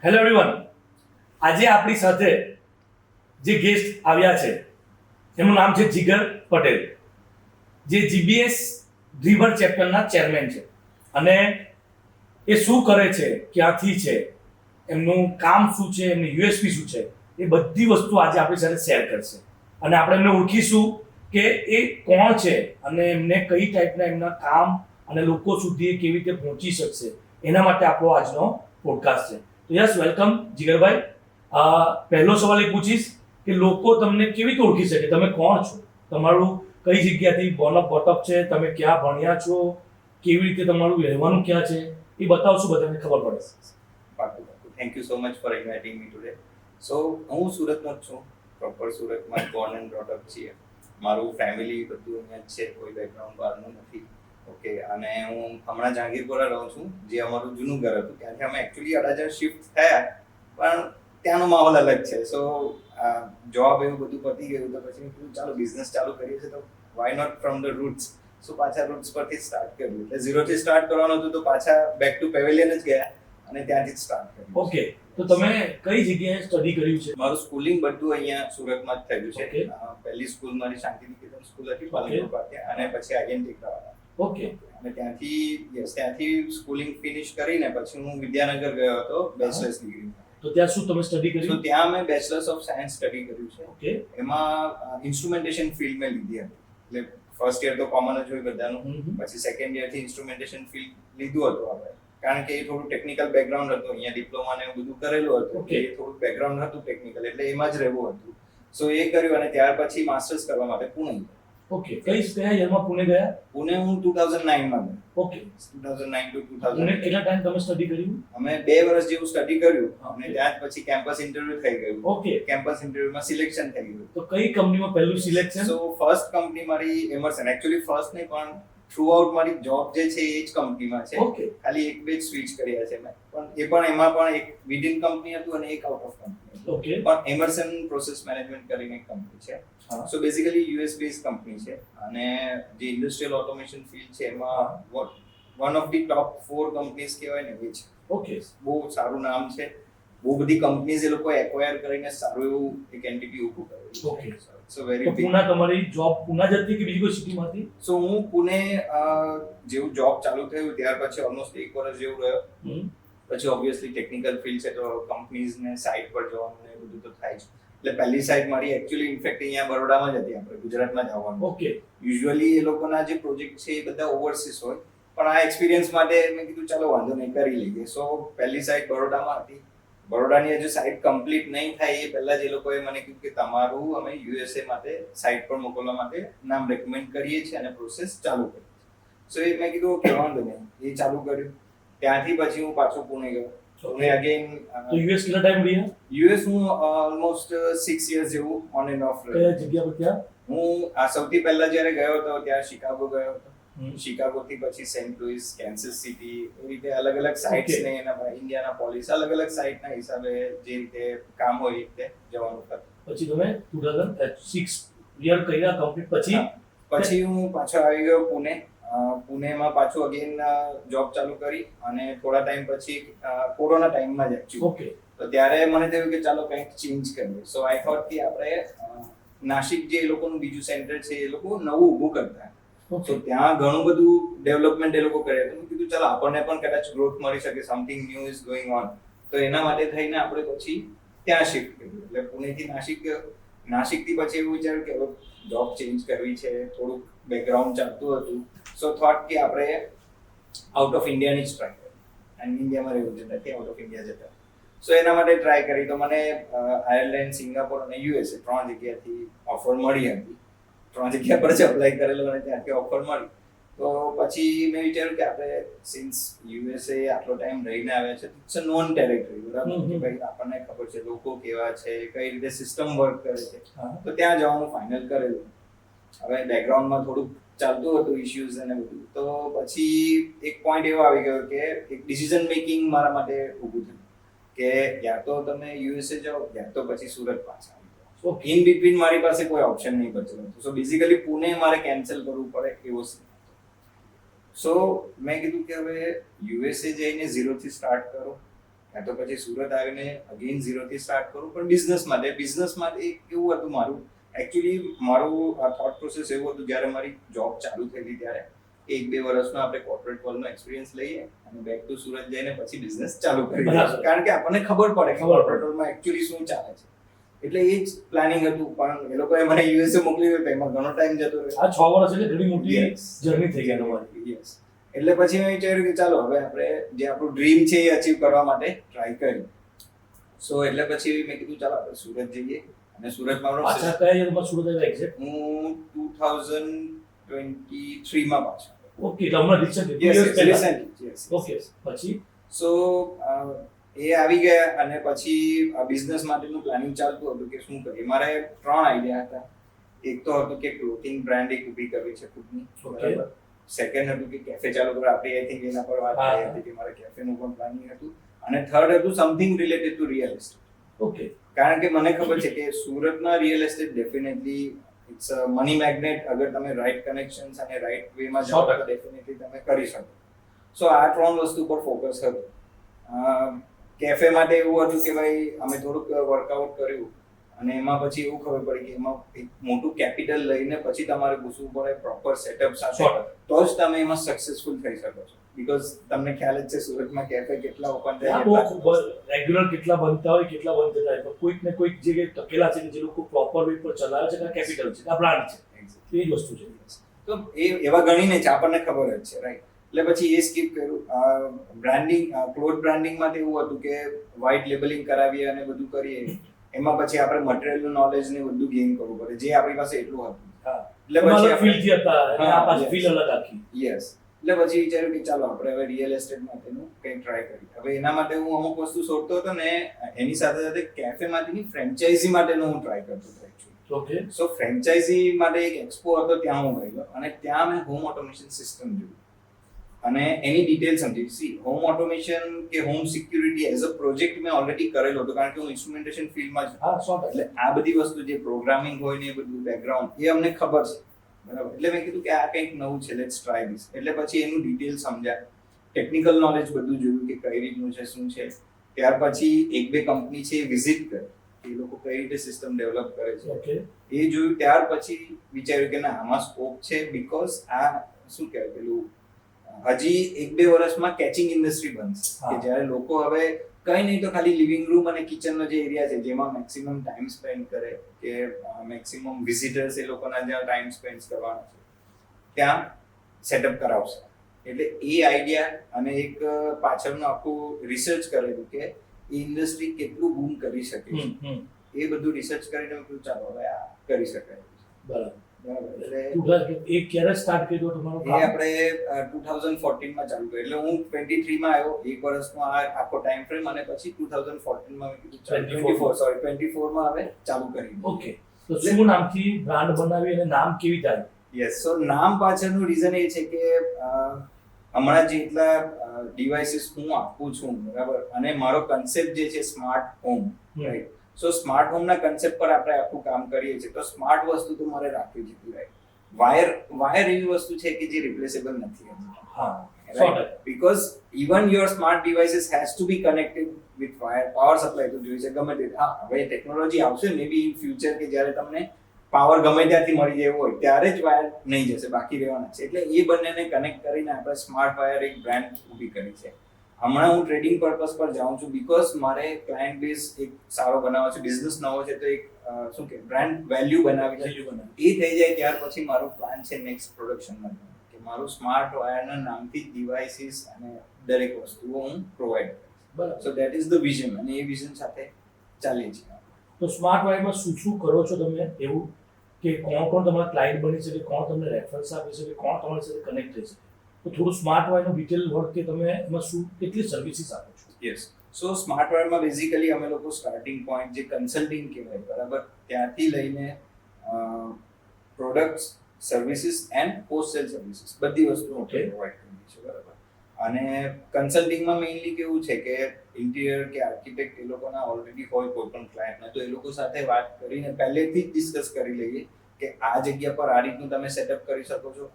Hello everyone, આજે આપણી સાથે જે ગેસ્ટ આવ્યા છે એનું નામ છે જીગર પટેલ, જે જીબીએસ રિવર ચેપ્ટરના ચેરમેન છે. અને એ શું કરે છે, ક્યાંથી છે, એમનું કામ શું છે, એમની યુએસપી શું છે, એ બધી વસ્તુ આજે આપણી સાથે શેર કરશે. અને આપણે એમને ઓળખીશું કે એ કોણ છે અને એમને કઈ ટાઈપના એમના કામ અને લોકો સુધી કેવી રીતે પહોંચી શકશે, એના માટે આપણો આજનો પોડકાસ્ટ છે. તો યસ, વેલકમ જીગરભાઈ. પહેલો સવાલ એ પૂછીશ કે લોકો તમને કેવી રીતે ઓળખી શકે, તમે કોણ છો, તમારું કઈ જગ્યાથી બોટઅપ છે, તમે ક્યાં ભણ્યા છો, કેવી રીતે તમારું રહેવાનું ક્યાં છે, એ બતાવશો, બધાને ખબર પડે. પાકું. Thank you so much for inviting me today. So હું સુરતનો જ છું, પ્રોપર સુરતમાં બોર્ન એન્ડ બ્રોટ અપ છીએ. મારું ફેમિલી બધું અહીંયા જ છે, કોઈ બેકગ્રાઉન્ડ બહારનું નથી. ઓકે, અને હું હમણાં જહાંગીરપુરા રહું છું, જે અમારું જૂનું ઘર હતું. ત્યાંથી અમે એકચ્યુઅલી અડાજણ શિફ્ટ થયા, પણ ત્યાંનો માહોલ અલગ છે. સો જોબ એવું બધું પતી ગયું, તો પછી કીધું ચાલો બિઝનેસ ચાલુ કરીએ છીએ, તો why not from the roots. So પાછા રૂટ્સ પરથી સ્ટાર્ટ કર્યું. એટલે ઝીરોથી સ્ટાર્ટ કરવાનું હતું, તો પાછા બેક ટુ પેવેલિયન જ ગયા અને ત્યાંથી જ સ્ટાર્ટ કર્યું. ઓકે, તો તમે કઈ જગ્યાએ સ્ટડી કર્યું છે? મારું સ્કૂલિંગ બધું અહીંયા સુરતમાં જ થયું છે. Okay. પહેલી સ્કૂલ મારી શાંતિનિકેતન સ્કૂલ હતી પાલનપુર પાસે, અને પછી આઈએન ટેકરાવાળા. ઓકે. અને ત્યાંથી સ્કૂલિંગ ફિનિશ કરીને પછી હું વિદ્યાનગર ગયો હતો બેચલર્સ ડિગ્રી. તો ત્યાં શું તમે સ્ટડી તો કર્યું? ત્યાં મેં બેચલર્સ ઓફ સાયન્સ સ્ટડી કર્યું છે. ઓકે. એમાં ઇન્સ્ટ્રુમેન્ટેશન ફિલ્ડ મેં લીધી હતી. એટલે ફર્સ્ટ યર તો કોમન જ હોય બધાનું. હમ. પછી સેકન્ડ યર થી ઇન્સ્ટ્રુમેન્ટેશન ફિલ્ડ લીધું હતું આપણે, કારણ કે એ થોડું ટેકનિકલ બેકગ્રાઉન્ડ હતું. અહીંયા ડિપ્લોમા ને એવું બધું કરેલું હતું. Okay. એ થોડું બેકગ્રાઉન્ડ હતું ટેકનિકલ, એટલે એમાં જ રહેવું હતું. સો એ કર્યું, અને ત્યાર પછી માસ્ટર્સ કરવા માટે પુણે ગયો. ઓકે, કયા યરમાં પુણે ગયા? પુણે હું 2009 માં ગયો. ઓકે. 2009 to પુણે 2000 કેટલા ટાઈમ તમે સ્ટડી કર્યું? અમે 2 વર્ષ જેવું સ્ટડી કર્યું, અને Okay. ત્યાં જ પછી કેમ્પસ ઇન્ટરવ્યુ થઈ ગયું. ઓકે. કેમ્પસ ઇન્ટરવ્યુમાં સિલેક્શન થઈ ગયું. તો કઈ કંપનીમાં પહેલું સિલેક્શન? સો ફર્સ્ટ કંપની મારી એમર્સન, એકચ્યુઅલી ફર્સ્ટ નહીં પણ થ્રુઆઉટ મારી જોબ જે છે એ જ કંપનીમાં છે. ઓકે. ખાલી એક બે જ સ્વિચ કર્યા છે મેં, પણ એમાં પણ એક વિધિન કંપની હતું અને એક આઉટ ઓફ કંપની હતું. ઓકે. પણ એમર્સન પ્રોસેસ મેનેજમેન્ટ કરીને એક કંપની છે. હા. So basically US base company છે, અને જે ઇન્ડસ્ટ્રીયલ ઓટોમેશન ફિલ્ડ છે એમાં one of the top 4 companies કહેવાય ને એ છે. ઓકે. બહુ સારું નામ છે. બહુ બધી કંપનીઝ એ લોકો એક્વાયર કરીને સારું એવું એક એન્ટિટી ઊભું કર્યું. ઓકે. સો વેરી તો બિગ. પુના, તમારી જોબ પુના જ હતી કે બીજી કોઈ સિટીમાં હતી? સો હું પુણે જેવું જોબ ચાલુ થયું ત્યાર પછી ઓલમોસ્ટ 1 વર્ષ જેવું રહ્યો. પછી ઓબ્વિયસલી ટેકનિકલ ફિલ્ડ છે, તો કંપનીઝ ને સાઇટ પર જવાનું ને એ બધું તો થાય જ. એટલે પહેલી સાઇટ મારી એકચ્યુઅલી ઇનફેક્ટ અહીંયા બરોડામાં જ હતી, આપણે ગુજરાતમાં જ આવવાનું. ઓકે. યુઝ્યુઅલી એ લોકોના જે પ્રોજેક્ટ છે એ બધા ઓવરસીઝ હોય, પણ આ એક્સપિરિયન્સ માટે મેં કીધું ચાલો વાંધો નહીં, કરી લઈએ. સો પહેલી સાઇટ બરોડામાં હતી. બરોડાની હજુ સાઇટ કમ્પ્લીટ નહીં થાય એ પહેલા જ એ લોકોએ મને કીધું કે તમારું અમે યુએસએ માટે સાઇટ પર મોકલવા માટે નામ રેકમેન્ડ કરીએ છીએ અને પ્રોસેસ ચાલુ કરીએ છીએ. સો એ મેં કીધું કે વાંધો નહીં, એ ચાલુ કર્યું. ત્યાંથી પછી હું પાછો પુણે ગયો. પુણે અગેન. તો યુએસ કેટલા ટાઈમ રહ્યા? યુએસ હું ઓલમોસ્ટ 6 years જેવું ઓન એન્ડ ઓફ કયા જગ્યા પર ત્યાં? હું સૌથી પહેલા જ્યારે ગયો હતો ત્યાં શિકાગો ગયો હતો. હમ. શિકાગો થી પછી સેન્ટ લુઇસ, કેન્સસ સિટી, એ રીતે અલગ અલગ સાઇટ્સ Okay. ને એના ઇન્ડિયાના પોલીસ અલગ અલગ સાઇટ ના હિસાબે જે રીતે કામ હોય એ રીતે જવાનું થતું. પછી તમે 2006 યર કર્યા કમ્પ્લીટ પછી? પછી હું પાછો આવી ગયો પુણે. પુણેમાં પાછું અગેન જોબ ચાલુ કરી, અને થોડા ટાઈમ પછી કોરોના ટાઈમમાં જ એકચ્યુઅલી. ઓકે. તો ત્યારે મને થયું કે ચાલો કંઈક ચેન્જ કરીએ. સો આઈ થોટ કે આપણે નાસિક જે એ લોકોનું બીજું સેન્ટર છે એ લોકો નવું ઊભું કરતા. તો ઓકે. ત્યાં ઘણું બધું ડેવલપમેન્ટ એ લોકો કરે. તો મેં કીધું ચાલો આપણને પણ કદાચ ગ્રોથ મળી શકે, something new is going on. તો એના માટે થઈને આપણે પછી ત્યાં શિફ્ટ કર્યું. એટલે પુણેથી નાસિક ગયો. નાસિકથી પછી એવું વિચાર્યું કે હવે જોબ ચેન્જ કરવી છે, થોડુંક બેકગ્રાઉન્ડ ચાલતું હતું. સો થોટ કે આપણે આઉટ ઓફ ઇન્ડિયાની જ ટ્રાય કરીએ, અને ઇન્ડિયામાં રહેવું છે નથી આઉટ ઓફ ઇન્ડિયા જતા. સો એના માટે ટ્રાય કરી. તો મને આયર્લેન્ડ, સિંગાપોર અને યુએસએ 3 જગ્યાથી ઓફર મળી હતી. 3 જગ્યા પર જ અપ્લાય કરેલો અને ત્યાંથી ઓફર મળી. તો પછી મેં વિચાર્યું કે આપણે સિન્સ યુએસએ આટલો ટાઈમ રહીને આવ્યા છે, ઇટ્સ અ નોન ટેરેટરી, બરાબર, કે ભાઈ આપણને ખબર છે લોકો કેવા છે, કઈ રીતે સિસ્ટમ વર્ક કરે છે. હા. તો ત્યાં જવાનું ફાઇનલ કરેલું. હવે બેકગ્રાઉન્ડમાં થોડુંક ચાલતું હતું ઇશ્યુઝ અને બધું. તો પછી એક પોઈન્ટ એવો આવી ગયો કે એક ડિસિઝન મેકિંગ મારા માટે ઊભું થયું કે યા તો તમે યુએસએ જાઓ, યા તો પછી સુરત પાછા આવી જાઓ. સો ઇન બિટવીન મારી પાસે કોઈ ઓપ્શન નહીં બચેલો. સો બેઝિકલી પુણે મારે કેન્સલ કરવું પડે એવો સીન. સો મેં કીધું કે હવે યુએસએ જઈને 0 થી સ્ટાર્ટ કરો, કાં તો પછી સુરત આવીને અગેન ઝીરોથી સ્ટાર્ટ કરું. પણ બિઝનેસ માટે એક એવું હતું મારું, એકચ્યુઅલી મારું આ થોટ પ્રોસેસ એવું હતું જ્યારે મારી જોબ ચાલુ થયેલી ત્યારે 1-2 વર્ષનો આપણે કોર્પોરેટ વર્લ્ડનો એક્સપિરિયન્સ લઈએ અને બેક ટુ સુરત જઈને પછી બિઝનેસ ચાલુ કરી દઈશું. કારણ કે આપણને ખબર પડે કે કોર્પોરેટ વર્લ્ડમાં એકચ્યુઅલી શું ચાલે છે. એટલે એ જ પ્લાનિંગ હતું. પણ એ લોકોએ મને યુએસએ મોકલી તો એમાં ઘણો ટાઈમ જતો રહ્યો. આ 6 વર્ષ એટલે ઘણી મોટી જર્ની થઈ ગઈ તમારી. યસ. એટલે પછી મેં વિચાર્યું કે ચાલો હવે આપણે જે આપણું ડ્રીમ છે એ અચીવ કરવા માટે ટ્રાય કરીએ. સો એટલે પછી મેં કીધું ચાલો આપણે સુરત જઈએ. અને સુરતમાં પાછા કયા યરમાં સુરત આવ્યા એક્ઝેક્ટ? હું 2023 માં પાછો. ઓકે, એટલે હમણાં રિસેન્ટ. ઓકે, પછી સો એ આવી ગયા અને પછી આ બિઝનેસ માટેનું પ્લાનિંગ ચાલતું હતું કે શું કરીએ. મારે 3 આઈડિયા હતા. એક તો હતું કે ક્લોથિંગ બ્રાન્ડ એક ઊભી કરવી છે ખુદની. બરાબર. સેકન્ડ હતું કે કેફે ચાલુ કરવા. આપણે આઈ થિંક એના પર વાત કરી હતી કે મારે કેફેનું પણ પ્લાનિંગ હતું. અને થર્ડ હતું something related to real estate. Okay. કારણ કે મને ખબર છે કે સુરતમાં real estate definitely it's a money magnet. અગર તમે રાઈટ કનેક્શન્સ અને રાઈટ વેમાં જાઓ તો ડેફિનેટલી તમે કરી શકો. સો આ 3 વસ્તુ પર ફોકસ હતું. કેફે માટે એવું હતું કે ભાઈ અમે થોડુંક વર્કઆઉટ કર્યું અને એમાં પછી એવું ખબર પડી કે એમાં એક મોટું કેપિટલ લઈને પછી તમારે ઘૂસવું પડે પ્રોપર સેટઅપ સાથે, તો જ તમે એમાં સક્સેસફુલ થઈ શકો છો. બીકોઝ તમને ખ્યાલ જ છે સુરતમાં કેફે કેટલા ઓપન થાય છે, રેગ્યુલર કેટલા બનતા હોય, કેટલા બંધ થતા હોય, પણ કોઈક ને કોઈક જે ટકેલા છે કે જે લોકો પ્રોપર વે પર ચલાવે છે કે કેપિટલ છે, આ બ્રાન્ડ છે, એ જ વસ્તુ છે. તો એ એવા ગણીને છે, આપણને ખબર જ છે, રાઈટ. એટલે પછી એ સ્કીપ કર્યું. બ્રાન્ડિંગ, ક્લોથ બ્રાન્ડિંગ માટે એવું હતું કે વ્હાઇટ લેબલિંગ કરાવીએ અને બધું કરીએ. એમાં પછી આપણે મટીરિયલનું નોલેજ ને બધું ગેઇન કરવું પડે, જે આપણી પાસે એટલું હતું. એટલે પછી ફીલ થી હતા અને આ પાછી ફીલ અલગ આખી. યસ. એટલે પછી વિચાર્યું કે ચાલો આપણે હવે રિયલ એસ્ટેટ માટેનું કંઈક ટ્રાય કરીએ. હવે એના માટે હું અમુક વસ્તુ શોધતો હતો ને એની સાથે સાથે કેફે માટેની ફ્રેન્ચાઇઝી માટેનું હું ટ્રાય કરતો હતો એકચ્યુઅલી. ઓકે. સો ફ્રેન્ચાઇઝી માટે એક એક્સપો હતો, ત્યાં હું ગયેલો અને ત્યાં મેં હોમ ઓટોમેશન સિસ્ટમ જોયું અને એની ડિટેલ સમજી. સી, હોમ ઓટોમેશન કે home security as a project મેં ઓલરેડી કરેલો હતો, કારણ કે હું ઇન્સ્ટ્રુમેન્ટેશન ફિલ્ડમાં જ. એટલે આ બધી વસ્તુ જે પ્રોગ્રામિંગ હોય ને એ બધું બેકગ્રાઉન્ડ એ અમને ખબર છે, બરાબર. એટલે મેં કીધું કે આ કંઈક નવું છે, લેટ્સ ટ્રાય ધીસ. એટલે પછી એનું ડિટેલ સમજ્યા, ટેકનિકલ નોલેજ બધું જોયું કે કઈ રીતનું છે, શું છે. ત્યાર પછી 1-2 કંપની છે વિઝિટ કરી, એ લોકો કઈ રીતે સિસ્ટમ ડેવલપ કરે છે એ જોયું. ત્યાર પછી વિચાર્યું કે ના, આમાં સ્કોપ છે. બીકોઝ આ શું કહેવાય, પેલું હજી 1-2 વર્ષમાં કેચિંગ ઇન્ડસ્ટ્રી બનશે કે જ્યારે લોકો હવે કઈ નહીં તો ખાલી લિવિંગ રૂમ અને કિચનનો જે એરિયા છે જેમાં મેક્સિમમ ટાઈમ સ્પેન્ડ કરે, કે મેક્સિમમ વિઝિટર્સ એ લોકોના જ્યાં ટાઈમ સ્પેન્ડ કરવાના છે ત્યાં સેટઅપ કરાવશે. એટલે એ આઈડિયા અને એક પાછળનું આખું રિસર્ચ કરેલું કે એ ઇન્ડસ્ટ્રી કેટલું બૂમ કરી શકે છે, એ બધું રિસર્ચ કરીને મેં કીધું ચાલો હવે આ કરી શકાય. બરાબર. એટલે એ ક્યારે સ્ટાર્ટ કર્યો તમારો કામ? એ આપણે 2014 માં ચાલુ કર્યું. એટલે હું 23 માં આવ્યો, 1 વર્ષનો આ આખો ટાઈમ ફ્રેમ, અને પછી 2014 માં મેં કીધું 24 માં હવે ચાલુ કરી. ઓકે. તો શું નામથી બ્રાન્ડ બનાવી અને નામ કેવી થાય? યસ. સો નામ પાછળનું રીઝન એ છે કે હમણાં જેટલા ડિવાઇસીસ હું આપું છું, બરાબર, અને મારો કન્સેપ્ટ જે છે સ્માર્ટ હોમ, રાઈટ. સો સ્માર્ટ હોમના કન્સેપ્ટ પર આપણે આખું કામ કરીએ છીએ. તો સ્માર્ટ વસ્તુ તો મારે રાખવી છે, રાઈટ. વાયર એવી વસ્તુ છે કે જે રિપ્લેસેબલ નથી. હા, because even your smart devices has to be connected with wire. Power supply તો જોઈએ છે ગમે તે. હા, હવે ટેકનોલોજી આવશે મે બી ઇન ફ્યુચર કે જ્યારે તમને પાવર ગમે ત્યાંથી મળી જાય હોય ત્યારે જ વાયર નહીં જશે, બાકી રહેવાના છે. એટલે એ બંનેને કનેક્ટ કરીને આપણે સ્માર્ટ વાયર એક બ્રાન્ડ ઊભી કરી છે. હમણાં હું ટ્રેડિંગ પર્પઝ પર જાઉં છું, બીકોઝ મારે ક્લાયન્ટ બેઝ એક સારો બનાવવો છે. બિઝનેસ નવો છે તો એક શું કે બ્રાન્ડ વેલ્યુ બનાવી છે. એ થઈ જાય ત્યાર પછી મારો પ્લાન છે નેક્સ્ટ પ્રોડક્શનમાં કે મારું સ્માર્ટ વાયરના નામથી ડિવાઇસીસ અને દરેક વસ્તુઓ હું પ્રોવાઈડ કરીશ. બરાબર. So that is the vision, અને એ વિઝન સાથે ચાલીએ છીએ. તો સ્માર્ટ વાયરમાં શું કરો છો તમે એવું કે કોણ તમારા ક્લાયન્ટ બની શકે, કોણ તમને રેફરન્સ આપી શકે, કોણ તમારી સાથે કનેક્ટ થઈ શકે? તો થોડું સ્માર્ટ વાયરનું ડિટેલ વર્ક કે તમે એમાં શું કેટલી સર્વિસીસ આપો છો? યસ. સો સ્માર્ટ વાયરમાં બેઝિકલી અમે લોકો સ્ટાર્ટિંગ પોઈન્ટ જે કન્સલ્ટિંગ કહેવાય, બરાબર, ત્યાંથી લઈને products, services and post cell services બધી વસ્તુઓ પ્રોવાઈડ કરીએ છીએ, બરાબર. અને કન્સલ્ટિંગમાં મેઇનલી કેવું છે કે ઇન્ટિરિયર કે આર્કિટેક્ટ એ લોકોના ઓલરેડી હોય કોઈ પણ ક્લાયન્ટના, તો એ લોકો સાથે વાત કરીને પહેલેથી જ ડિસ્કસ કરી લઈએ કે આ જગ્યા પર આ રીતનું તમે સેટઅપ કરી શકો છો,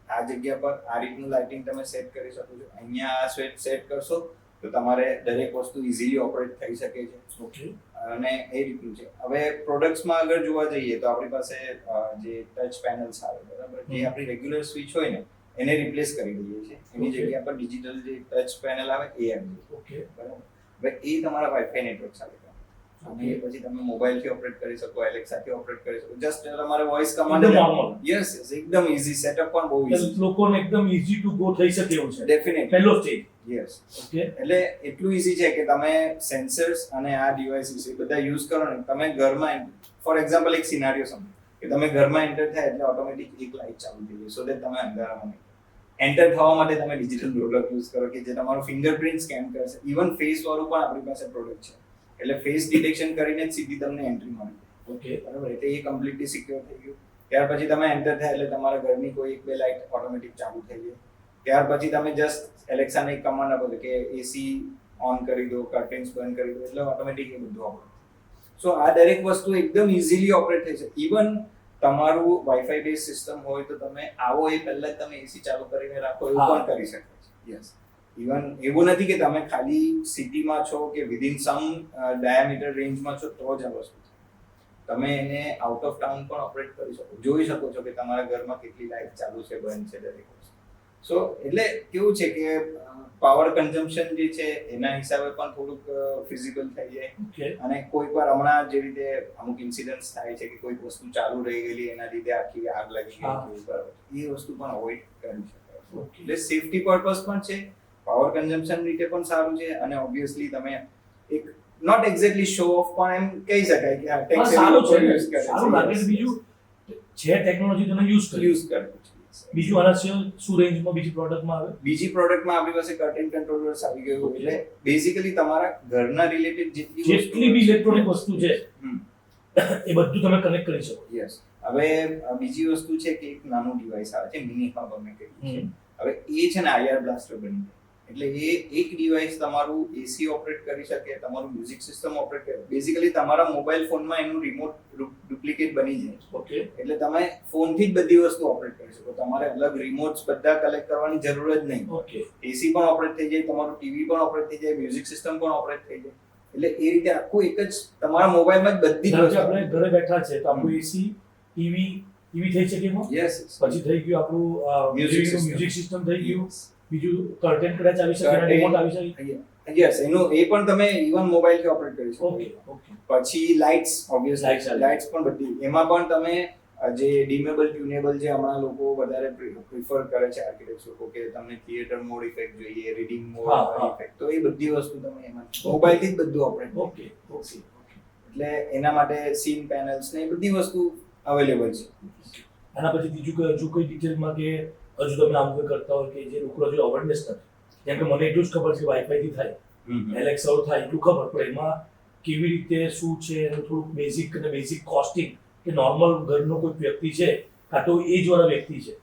આ જગ્યા પર આ રીતનું લાઇટિંગ તમે સેટ કરી શકો છો, અહીંયા આ સેટ કરશો તો તમારે દરેક વસ્તુ ઇઝીલી ઓપરેટ થઈ શકે છે. ઓકે. અને એ રીતનું છે. હવે પ્રોડક્ટ્સમાં અગર જોવા જઈએ તો આપણી પાસે જે ટચ પેનલ્સ આવે બરાબર, જે આપણી રેગ્યુલર સ્વિચ હોય ને એને રિપ્લેસ કરી દઈએ છીએ. એની જગ્યા પર ડિજિટલ જે ટચ પેનલ આવે એ આવી જાય. ઓકે. બરાબર. હવે એ તમારા વાઈફાઈ નેટવર્ક સાથે અને પછી તમે મોબાઈલથી ઓપરેટ કરી શકો, એલેક્સાથી ઓપરેટ કરી શકો. જસ્ટ તમારે વોઇસ કમાન્ડ યસ એકદમ ઈઝી સેટઅપ પણ બહુ ઈઝી. લોકોને એકદમ ઈઝી ટુ ગો થઈ શકે એવું છે. ડેફિનેટલી પહેલો સ્ટેજ. યસ. ઓકે. એટલે એટલું ઈઝી છે કે તમે સેન્સર્સ અને આ ડિવાઇસીસ એ બધા યુઝ કરો ને, તમે ઘરમાં ફોર એક્ઝામ્પલ એક સિનારિયો સમજો કે તમે ઘરમાં એન્ટર થાય એટલે ઓટોમેટિક એક લાઇટ ચાલુ થઈ જાય સો દેટ તમે અંધારામાં નહીં. એન્ટર થવા માટે તમે ડિજિટલ પ્રોડક્ટ યુઝ કરો કે જે તમારું ફિંગરપ્રિન્ટ સ્કેન કરશે. ઇવન ફેસ વાળું પણ આપણી પાસે પ્રોડક્ટ છે. એટલે ફેસ ડિટેક્શન કરીને જ સીધી તમને એન્ટ્રી મળી જાય. ઓકે. બરાબર. એટલે એ કમ્પ્લીટલી સિક્યોર થઈ ગયું. ત્યાર પછી તમે એન્ટર થાય એટલે તમારા ઘરની કોઈ એક બે લાઇટ ઓટોમેટિક ચાલુ થઈ જાય. ત્યાર પછી તમે જસ્ટ એલેક્સાને એક કમાન્ડ આપો કે એસી ઓન કરી દો, કર્ટેન્સ બંધ કરી દો, એટલે ઓટોમેટિક એ બધું ઓપરેટ. સો આ દરેક વસ્તુ એકદમ ઇઝીલી ઓપરેટ થઈ છે. ઇવન તમારું વાઈફાઈ બેઝ સિસ્ટમ હોય તો તમે આવો એ પહેલા જ તમે એસી ચાલુ કરીને રાખો એવું પણ કરી શકો છો. યસ. ઇવન એવું નથી કે તમે ખાલી સિટીમાં છો કે વિધિન સમ ડાયામીટર રેન્જમાં છો તો જ આ વસ્તુ છે. તમે એને આઉટ ઓફ ટાઉન પણ ઓપરેટ કરી શકો, જોઈ શકો છો કે તમારા ઘરમાં કેટલી લાઇટ ચાલુ છે, બંધ છે, દરેક વસ્તુ. સો એટલે કેવું છે કે પાવર કન્ઝમ્પશન જે છે એના હિસાબે પણ થોડુંક ફિઝિબલ થઈ જાય. ઓકે. અને કોઈક વાર હમણાં જે રીતે અમુક ઇન્સિડન્ટ્સ થાય છે કે કોઈક વસ્તુ ચાલુ રહી ગયેલી એના લીધે આખી આગ લાગી ગઈ, બરાબર, એ વસ્તુ પણ અવોઇડ કરી શકાય. એટલે સેફટી પર્પઝ પણ છે, પાવર કન્ઝમ્પશન રીતે પણ સારું છે, અને ઓબ્વિયસલી તમે એક નોટ એક્ઝેક્ટલી શો ઓફ પણ એમ કહી શકાય કે આ ટેક સારું છે, યુઝ કરે છે. સારું લાગે છે. બીજું છે ટેકનોલોજી તમે યુઝ કરી. બીજું આના સિવાય શું રેન્જમાં બીજી પ્રોડક્ટમાં આવે? બીજી પ્રોડક્ટમાં આપણી પાસે કર્ટેન કંટ્રોલર્સ આવી ગયું. એટલે બેઝિકલી તમારા ઘરના રિલેટેડ જેટલી બી ઇલેક્ટ્રોનિક વસ્તુ છે એ બધું તમે કનેક્ટ કરી શકો. યસ. હવે બીજી વસ્તુ છે કે એક નાનું ડિવાઇસ આવે છે, મિની હબ અમે કહીએ છીએ. હવે એ છે ને આઈઆર બ્લાસ્ટર બની જાય. એટલે એ એક ડિવાઇસ તમારું એસી ઓપરેટ કરી શકે, તમારું મ્યુઝિક સિસ્ટમ ઓપરેટ કરે. બેઝિકલી તમારા મોબાઈલ ફોનમાં એનું રિમોટ ડુપ્લિકેટ બની જાય. ઓકે. એટલે તમે ફોનથી જ બધી વસ્તુ ઓપરેટ કરી શકો. તમારે અલગ રિમોટ્સ બધા કલેક્ટ કરવાની જરૂર જ નહીં. ઓકે. એસી પણ ઓપરેટ થઈ જાય, તમારું ટીવી પણ ઓપરેટ થઈ જાય, મ્યુઝિક સિસ્ટમ પણ ઓપરેટ થઈ જાય. એટલે એ રીતે આખું એક જ તમારા મોબાઈલમાં જ બધી જ વસ્તુ. આપણે ઘરે બેઠા છે તો આપણું એસી, ટીવી થઈ શકે એમાં. યસ. પછી થઈ ગયું આપણું મ્યુઝિક સિસ્ટમ થઈ ગયું. બીજું કર્ટેન કદાચ આવી શકે, રિમોટ આવી શકે. યસ, એનું એ પણ તમે ઇવન મોબાઈલથી ઓપરેટ કરી શકો. ઓકે. ઓકે. પછી લાઇટ્સ, ઓબ્વિયસલી Lights લાઇટ્સ પણ બધી એમાં પણ તમે જે ડિમેબલ ટ્યુનેબલ જે હમણાં લોકો વધારે પ્રિફર કરે છે આર્કિટેક્ટ્સ લોકો કે તમને થિયેટર મોડ ઇફેક્ટ જોઈએ, રીડિંગ મોડ ઇફેક્ટ, તો એ બધી વસ્તુ તમે એમાં મોબાઈલથી જ બધું ઓપરેટ. ઓકે. ઓકે. એટલે એના માટે સીન પેનલ્સ ને એ બધી વસ્તુ અવેલેબલ છે. આના પછી બીજું હજુ કોઈ ડિટેલમાં કે હજુ તમે આમ કોઈ કરતા હોય કે જે લોકો હજુ અવેરનેસ નથી? જેમ કે મને એટલું જ ખબર છે વાઈફાઈથી થાય, એલેક્સા થાય એટલું ખબર, પણ એમાં કેવી રીતે શું છે એનું થોડુંક બેઝિક અને બેઝિક કોસ્ટિંગ કે નોર્મલ ઘરનો કોઈ વ્યક્તિ છે કાં તો એજ વાળા વ્યક્તિ છે,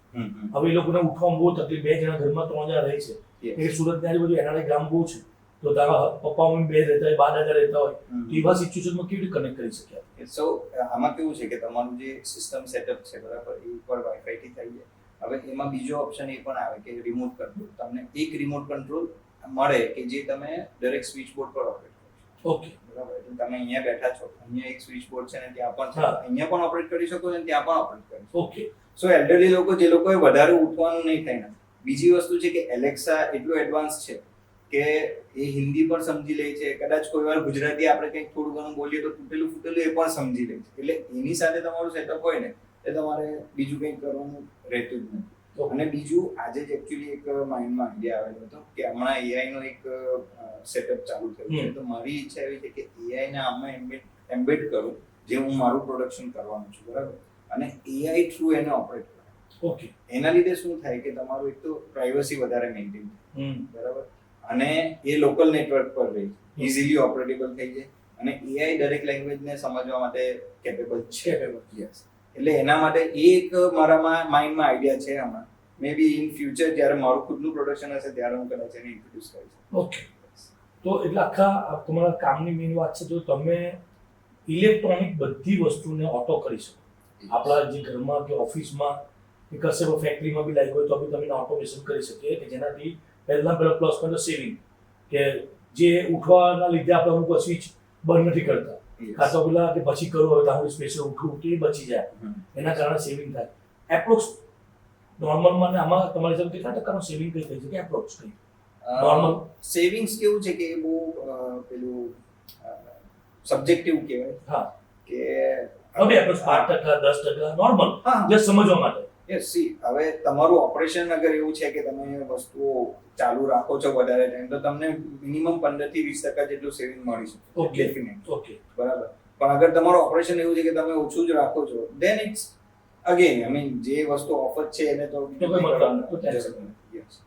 હવે એ લોકોને ઉઠવામાં બહુ તકલીફ. 2 જણા ઘરમાં 3 જણા રહે છે, એ સુરતની આજુબાજુ એનાડે ગામ બહુ છે, તો તારા પપ્પા મમ્મી 2 રહેતા હોય, 12 રહેતા હોય, તો એવા સિચ્યુએશનમાં કેવી રીતે કનેક્ટ કરી શક્યા? સો આમાં કેવું છે કે તમારું જે સિસ્ટમ સેટઅપ છે બરાબર, એ ઉપર વાઈફાઈથી થઈ જાય. હવે એમાં બીજો ઓપ્શન એ પણ આવે કે રિમોટ કંટ્રોલ. તમને એક રિમોટ કંટ્રોલ મળે કે જે તમે દરેક સ્વિચ બોર્ડ પર ઓપરેટ કરી શકો. ઓકે. બરાબર. એટલે તમે અહીંયા બેઠા છો, અહીંયા એક સ્વિચ બોર્ડ છે ને ત્યાં પણ છે, અહીંયા પણ ઓપરેટ કરી શકો અને ત્યાં પણ ઓપરેટ કરી શકો. ઓકે. સો એલ્ડરલી લોકો જે લોકોએ વધારે ઉઠવાનું નહીં થાય. બીજી વસ્તુ છે કે એલેક્સા એટલું એડવાન્સ છે કે એ હિન્દી પણ સમજી લે છે, કદાચ કોઈ વાર ગુજરાતી આપણે કંઈક થોડું ઘણું બોલીએ તો તૂટેલું ફૂટેલું એ પણ સમજી લે છે. એટલે એની સાથે તમારું સેટઅપ હોય ને એ તમારે બીજું કંઈક કરવાનું રહેતું જ નથી. અને બીજું આજે જ એકચ્યુઅલી એક માઇન્ડમાં આઈડિયા આવેલો હતો કે હમણાં એઆઈ નો એક સેટઅપ ચાલુ થયું છે, તો મારી ઈચ્છા એવી છે કે એઆઈ ને આમાં એમ્બેડ કરું, જે હું મારું પ્રોડક્શન કરવાનું છું, બરાબર, અને એઆઈ થ્રુ એને ઓપરેટ કરું. ઓકે. એના લીધે શું થાય કે તમારું એક તો પ્રાઇવસી વધારે મેન્ટેન થાય, બરાબર, અને એ લોકલ નેટવર્ક પર રહે, ઇઝીલી ઓપરેટેબલ થઈ જાય, અને એઆઈ દરેક લેંગ્વેજને સમજવા માટે કેપેબલ છે. યસ. એટલે એના માટે એ એક મારામાં માઇન્ડમાં આઈડિયા છે હમણાં. મે બી ઇન ફ્યુચર જ્યારે મારું ખુદનું પ્રોડક્શન હશે ત્યારે હું કદાચ એને ઇન્ટ્રોડ્યુસ કરીશ. ઓકે. તો એટલે આખા તમારા કામની મેઇન વાત છે, તો તમે ઇલેક્ટ્રોનિક બધી વસ્તુને ઓટો કરી શકો. આપણા જે ઘરમાં કે ઓફિસમાં કે કશે ફેક્ટરીમાં બી લાગ્યું હોય તો બી તમે ઓટોમેશન કરી શકીએ કે જેનાથી પહેલા પ્લસ પોઈન્ટ સેવિંગ, કે જે ઉઠવાના લીધે આપણે અમુક સ્વિચ બંધ નથી કરતા, Yes. કાં તો પેલા કે પછી કરો હવે તમારું સ્પેશિયલ ઉઠવું કે એ બચી જાય, એના કારણે સેવિંગ થાય. એપ્રોક્સ નોર્મલમાં ને આમાં તમારી સાથે કેટલા ટકાનો સેવિંગ કઈ થઈ શકે એપ્રોક્સ કઈ Normal. સેવિંગ્સ કેવું છે કે એ બહુ પેલું સબ્જેક્ટિવ કહેવાય હા કે હવે એપ્રોક્સ 5% 10% નોર્મલ હા જસ્ટ સમજવા માટે. યસ સી હવે તમારું ઓપરેશન અગર એવું છે કે તમે વસ્તુઓ ચાલુ રાખો છો વધારે ટાઈમ તો તમને મિનિમમ 15 થી 20% જેટલું સેવિંગ મળી શકે Okay. ડેફિનેટ ઓકે બરાબર. પણ અગર તમારું ઓપરેશન એવું છે કે તમે ઓછું જ રાખો છો દેન ઇટ્સ અગેન આઈ મીન જે વસ્તુ ઓફ જ છે એને તો કોઈ મતલબ નથી, તો tension જરૂર નથી. Yes.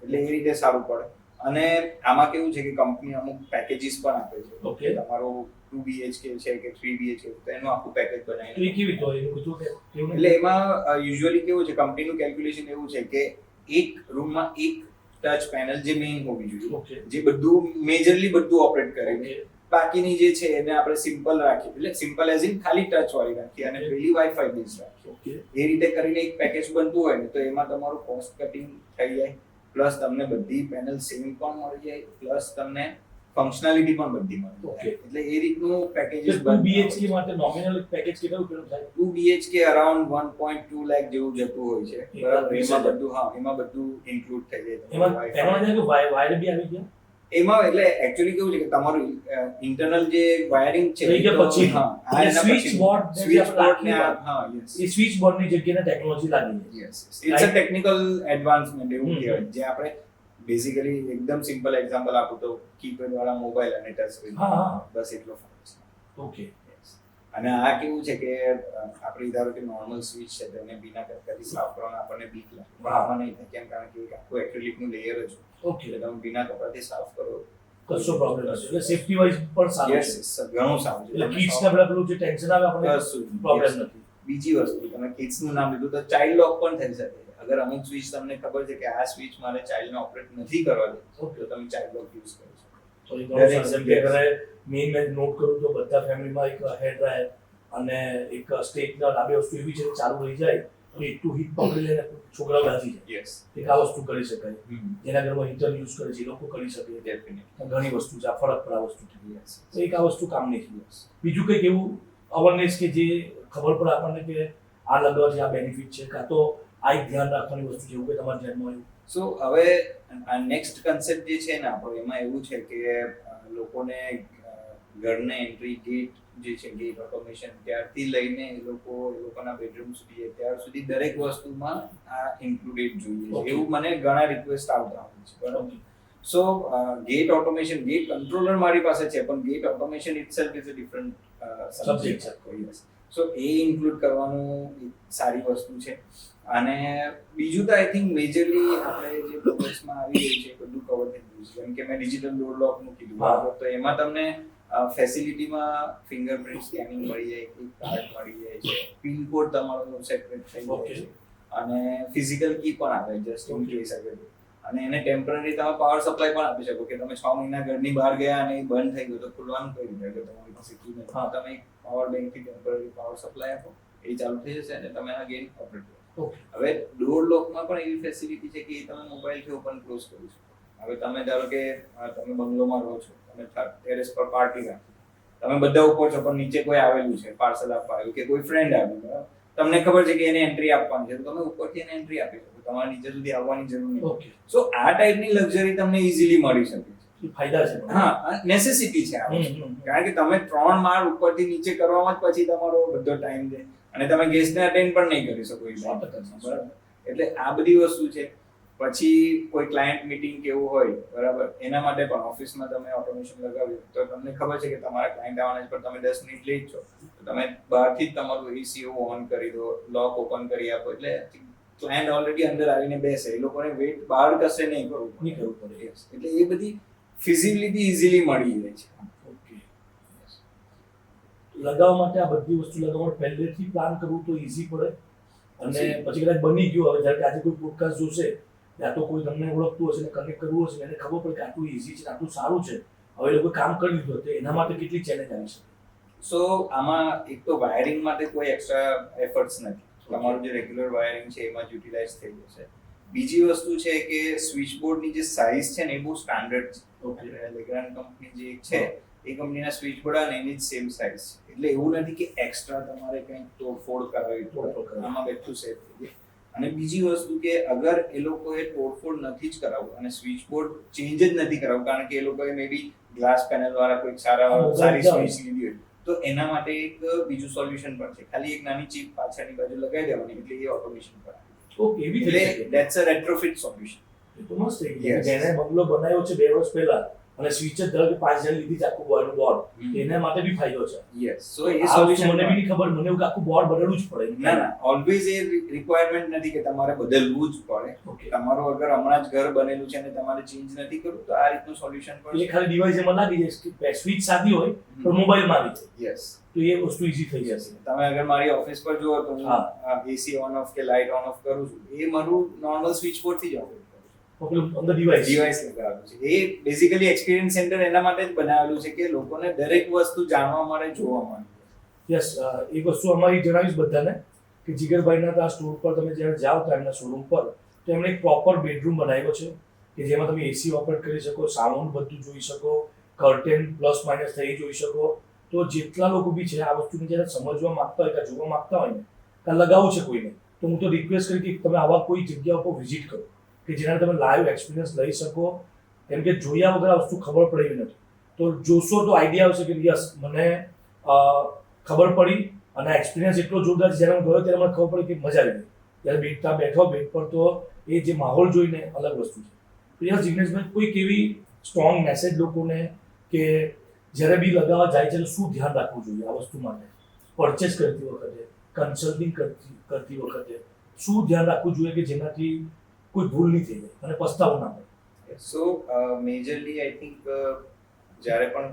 એટલે એ રીતે સારું પડે. અને આમાં કેવું છે કે કંપની અમુક પેકેજીસ પણ આપે છે Okay. કે તમારું 2 BHK છે કે 3 BHK તો એનું આખું પેકેજ તો બનાવીને એ કેવી રીતે હોય એનું બધું કે કેવું એટલે એમાં યુઝ્યુઅલી કેવું છે કંપનીનું કેલ્ક્યુલેશન એવું છે કે એક રૂમમાં એક ટચ પેનલ જે મેઇન હોવી જોઈએ ઓકે જે બધું મેજરલી બધું ઓપરેટ કરે ઓકે બાકીની જે છે એને આપણે સિમ્પલ રાખીએ એટલે સિમ્પલ એઝ ઇન ખાલી ટચ વાળી રાખીએ અને Okay. પેલી વાઈફાઈ બેઝ રાખીએ ઓકે એ રીતે કરીને એક પેકેજ બનતું હોય ને તો એમાં તમારું કોસ્ટ કટિંગ થઈ જાય પ્લસ તમને બધી પેનલ સેમ પણ મળી જાય પ્લસ તમને ફંક્શનાલિટી પણ બધી મળી Okay. જાય એટલે એ રીતનું પેકેજીસ 2 BHK માટે નોમિનલ પેકેજ કેટલું થાય? 2 BHK અરાઉન્ડ 1.2 લાખ જેવું જતું હોય છે એક બરાબર. લાખ એમાં 20,000. બધું હા એમાં બધું ઇન્ક્લુડ થઈ જાય એમાં તમારું એમાં Wi-Fi. છે કે વાયર બી આવી ગયા એમાં એટલે એકચ્યુઅલી કેવું છે કે તમારું ઇન્ટરનલ જે વાયરિંગ છે થઈ ગયા એ તો- પછી હા આ એટલે એના switch પછી board ને જે સ્વિચ આપણે બોર્ડ ને રાખીએ હા યસ એ સ્વિચ બોર્ડની જગ્યાએ ટેકનોલોજી લાગી છે. Yes it's a technical advancement એવું હમ. કહેવાય જે આપણે બેઝિકલી એકદમ સિમ્પલ એક્ઝામ્પલ આપું તો કીપેડ વાળા મોબાઈલ અને ટચ સ્ક્રીન હા હા બસ એટલો ફરક છે. Okay Yes. અને આ કેવું છે કે આપણી ધારો કે નોર્મલ સ્વિચ છે તો એને બીના કટકાથી સાફ કરવાનું આપણને બીક લાગે પણ આમાં નહીં થાય કેમ કારણ કે એક આખું એક્રિલિકનું લેયર જ હોય. ઓકે એટલે તમે બીના કપડાથી સાફ કરો કશો પ્રોબ્લેમ નથી એટલે સેફટી વાઇઝ પણ સારું યસ છે. ઘણું સારું છે એટલે તમે કિડ્સ સાફ- ને પેલા પેલું જે ટેન્શન આવે આપણે કશું જ પ્રોબ્લેમ yes. નથી. બીજી વસ્તુ તમે કિડ્સ નું નામ લીધું તો ચાઇલ્ડ લોક પણ થઈ શકે છે. અગર અમુક સ્વિચ તમને ખબર છે કે આ સ્વિચ મારે ચાઇલ્ડ ને ઓપરેટ નથી કરવા દે ઓકે તો તમે ચાઇલ્ડ લોક યુઝ કરી શકો. તો એ ઘણું સારું. જેમ કે Yes. ઘરે મેઇન મેં નોટ કરું તો બધા ફેમિલીમાં એક હેર ડ્રાયર અને એક સ્ટેટના ડાબે વસ્તુ એવી છે કે ચાલુ રહી જાય તો એટલું હીટ પકડી લઈને છોકરાઓ દાજી જાય. યસ એક આ વસ્તુ કરી શકાય. જેના ઘરમાં હીટર યુઝ કરે છે એ લોકો કરી શકે. ડેફિનેટલી ઘણી વસ્તુ છે આ ફરક પડે આ વસ્તુથી. યસ તો એક આ વસ્તુ કામની છે. બીજું કંઈક એવું અવેરનેસ કે જે ખબર પડે આપણને કે આ લગાવવાથી આ બેનિફિટ છે કાં તો આ એક ધ્યાન રાખવાની વસ્તુ છે એવું કે તમારા ધ્યાનમાં આવ્યું? સો હવે આ નેક્સ્ટ કન્સેપ્ટ જે છે ને આપણો એમાં એવું છે કે લોકોને ઘરને એન્ટ્રી ગેટ જે છે ગેટ ઓટોમેશન ત્યારથી લઈને એ લોકોના બેડરૂમ સુધી ત્યાર સુધી દરેક વસ્તુમાં આ ઇન્ક્લુડેડ જોઈએ છે. Okay. એવું મને ઘણા રિક્વેસ્ટ આવતા હોય છે બરાબર. So gate automation gate controller મારી પાસે છે પણ gate automation itself is a different Subject subject so એ ઇન્ક્લુડ કરવાનું એક સારી વસ્તુ છે. અને બીજું તો આઈ થિંક મેજરલી આપણે જે પ્રોજેક્ટ્સમાં આવી રહી છે એ બધું કવર થઈ ગયું છે. જેમ કે મેં ડિજિટલ ડોર લોકનું કીધું હા. બરાબર તો એમાં તમને ફેસિલિટીમાં ફિંગરપ્રિન્ટ સ્કેનિંગ મળી જાય એક કાર્ડ મળી જાય છે પિન કોડ તમારો સેપરેટ થઈ જાય Okay. છે અને ફિઝિકલ કી પણ આવે જસ્ટ ઇન Okay. કેસ અગર અને એને ટેમ્પરરી તમે પાવર સપ્લાય પણ આપી શકો કે તમે 6 મહિના ઘરની બહાર ગયા અને એ બંધ થઈ ગયું તો ખુલવાનું કઈ રીતે અગર તમારી પાસે કી નથી હા. તમે એક પાવર બેંક થી ટેમ્પરરી પાવર સપ્લાય આપો એ ચાલુ થઈ જશે અને તમે અગેન ઓપરેટ કરો. ઓકે હવે ડોર લોકમાં પણ એવી ફેસિલિટી છે કે એ તમે મોબાઈલથી ઓપન ક્લોઝ કરી શકો. હવે તમે ધારો કે તમે બંગલોમાં રહો છો તમે ટેરેસ પર પાર્ટી રાખી તમે બધા ઉપર છો પણ નીચે કોઈ આવેલું છે પાર્સલ આપવા આવ્યું કે કોઈ ફ્રેન્ડ આવ્યું બરાબર તમને ખબર છે કે એને એન્ટ્રી આપવાની છે તો તમે ઉપરથી એને એન્ટ્રી આપી શકો તમારે નીચે સુધી આવવાની જરૂર નહીં. ઓકે સો આ ટાઈપની લક્ઝરી તમને ઇઝીલી મળી શકે છે. એ ફાયદા છે. હા નેસેસિટી છે આ હમ, વસ્તુ. હમ. કારણ કે તમે 3 માળ ઉપરથી નીચે કરવામાં જ પછી તમારો બધો ટાઈમ જાય અને તમે ગેસ્ટને અટેન્ડ પણ નહીં કરી શકો એ 100% બરાબર. એટલે આ બધી વસ્તુ છે. પછી કોઈ ક્લાયન્ટ મીટિંગ કેવું હોય બરાબર એના માટે પણ ઓફિસમાં તમે ઓટોમેશન લગાવ્યું તો તમને ખબર છે કે તમારા ક્લાયન્ટ આવવાના છે પણ તમે 10 મિનિટ લેટ છો તો તમે બહારથી જ તમારું એસી ઓન કરી દો લોક ઓપન કરી આપો એટલે ક્લાયન્ટ ઓલરેડી અંદર આવીને બેસે એ લોકોને વેઇટ બહાર કશે નહીં કરવું પડે. નહીં કરવું પડે. Yes. એટલે એ બધી ફિઝિબિલિટી ઇઝીલી મળી જાય છે. ઓકે લગાવવા માટે આ બધી વસ્તુ લગાવવા માટે પહેલેથી પ્લાન કરવું તો ઈઝી પડે અને પછી કદાચ બની ગયું હવે જ્યારે કે આજે કોઈ પોડકાસ્ટ જોશે યા તો કોઈ તમને ઓળખતું હશે ને કનેક્ટ કરવું હશે ને એને ખબર પડે કે આટલું ઈઝી છે આટલું સારું છે હવે એ લોકો કામ કરી દીધું તો એના માટે કેટલી ચેલેન્જ આવી શકે? સો આમાં એક તો વાયરિંગ માટે કોઈ એક્સ્ટ્રા એફર્ટ્સ નથી. તમારું જે રેગ્યુલર વાયરિંગ છે એમાં જ યુટિલાઇઝ થઈ જશે. બીજી વસ્તુ છે કે સ્વિચ બોર્ડની જે સાઇઝ છે ને એ બહુ સ્ટાન્ડર્ડ છે. ઓકે. લેગ્રાન્ડ કંપની જે છે એ કંપનીના સ્વિચ બોર્ડ અને એની જ સેમ સાઇઝ છે, એટલે એવું નથી કે એક્સ્ટ્રા તમારે કંઈક તોડફોડ કરવી પડે. આમાં બેઠું સેફ થઈ જાય. અને બીજી વસ્તુ કે અગર એ લોકોએ તોડફોડ નથી જ કરાવવું અને સ્વિચ બોર્ડ ચેન્જ જ નથી કરાવવું કારણ કે એ લોકોએ મે બી ગ્લાસ પેનલ વાળા કોઈ સારી સ્વિચ લીધી હોય તો એના માટે એક બીજું સોલ્યુશન પણ છે. ખાલી એક નાની ચીપ પાછળની બાજુ લગાવી દેવાની એટલે એ ઓટોમેશન પર આવે. ઓકે, એવી થઈ એટલે શકે. That's a રેટ્રોફિટ solution. એ તો મસ્ત થઈ ગયું. Yes. જેને બંગલો બનાવ્યો છે 2 વર્ષ પહેલા અને સ્વિચ જ ધારો કે 5000 લીધી છે આખું બોર્ડ, એના માટે બી ફાયદો છે. યસ, સો એ આ વસ્તુ સોલ્યુશન મને બી નહીં ખબર, મને એવું કે આખું બોર્ડ બદલવું જ પડે. ના ના, ઓલવેઝ એ રિક્વાયરમેન્ટ નથી કે તમારે બદલવું જ પડે. ઓકે. તમારું અગર હમણાં જ ઘર બનેલું છે અને તમારે ચેન્જ નથી કરવું તો આ રીતનું સોલ્યુશન પણ એ ખાલી ડિવાઇસ એમાં લાગી જાય કે સ્વિચ સાદી હોય પણ મોબાઈલમાં આવી જાય યસ. તો એ વસ્તુ ઈઝી થઈ જશે. તમે અગર મારી ઓફિસ પર જુઓ તો હા. હું એસી ઓન ઓફ કે લાઇટ ઓન ઓફ કરું છું, એ મારું નોર્મલ સ્વિચ બોર્ડ થી જ ઓપરેટ કરું છું. પેલું અંદર ડિવાઇસ ડિવાઇસ લગાવેલું છે. એ બેઝિકલી એક્સપિરિયન્સ સેન્ટર એના માટે જ બનાવેલું છે કે લોકોને દરેક વસ્તુ જાણવા મળે, જોવા મળે. યસ. એક વસ્તુ અમારી જણાવીશ બધાને કે જીગરભાઈના ત્યાં સ્ટોર પર તમે જ્યારે જાઓ તો એમના શોરૂમ પર તો એમણે એક પ્રોપર બેડરૂમ બનાવ્યો છે કે જેમાં તમે એસી ઓપરેટ કરી શકો, સાઉન્ડ બધું જોઈ શકો, કર્ટેન પ્લસ માઇનસ થઈ જોઈ શકો. તો જેટલા લોકો બી છે આ વસ્તુને જ્યારે સમજવા માંગતા હોય કે જોવા માંગતા હોય ને કે લગાવવું છે કોઈને, તો હું તો રિક્વેસ્ટ કરી કે તમે આવા કોઈ જગ્યા ઉપર વિઝિટ કરો કે જેના તમે લાઈવ એક્સપિરિયન્સ લઈ શકો. કેમ કે જોયા વગર આ વસ્તુ ખબર પડે એવી નથી. તો જોશો તો આઈડિયા આવશે કે યસ મને ખબર પડી અને એક્સપિરિયન્સ એટલો જોરદાર છે. જ્યારે હું ગયો ત્યારે મને ખબર પડી કે મજા આવી ગઈ. જ્યારે બેઠા બેઠો બેડ પર તો એ જે માહોલ જોઈને અલગ વસ્તુ છે. તો યસ જિગ્નેશભાઈ, કોઈક એવી સ્ટ્રોંગ મેસેજ લોકોને કે જ્યારે બી લગાવવા જાય છે તો શું ધ્યાન રાખવું જોઈએ આ વસ્તુ માટે, પરચેસ કરતી વખતે, કન્સલ્ટિંગ કરતી વખતે શું ધ્યાન રાખવું જોઈએ કે જેનાથી કોઈ ભૂલ નહીં થઈ જાય અને પસ્તાવો ના પડે? સો મેજરલી આઈ થિંક જ્યારે પણ